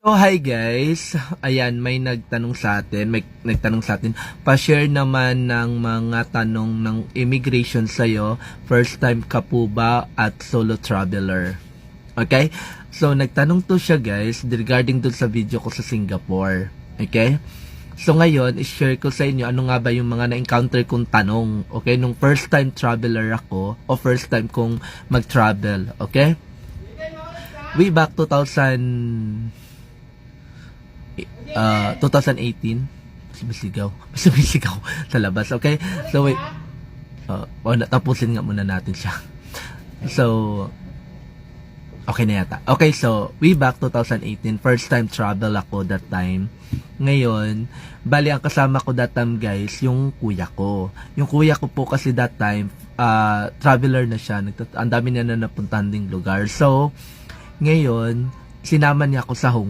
So, hi guys. Ayan, may nagtanong sa atin, pa-share naman ng mga tanong ng immigration sa'yo. First time ka po ba at solo traveler? Okay? So, nagtanong to siya guys regarding dun sa video ko sa Singapore. Okay? So, ngayon, i-share ko sa inyo ano nga ba yung mga na-encounter kong tanong. Okay? Nung first time traveler ako o first time kong mag-travel. Okay? Way back 2018 sumisigaw sa labas. Okay, so wait, tapusin nga muna natin siya. So okay na yata. Okay, so way back 2018 first time travel ako that time. Ngayon, bali ang kasama ko that time guys yung kuya ko po kasi that time traveler na siya, ang dami niya na napuntahan ding lugar. So ngayon sinama niya ako sa Hong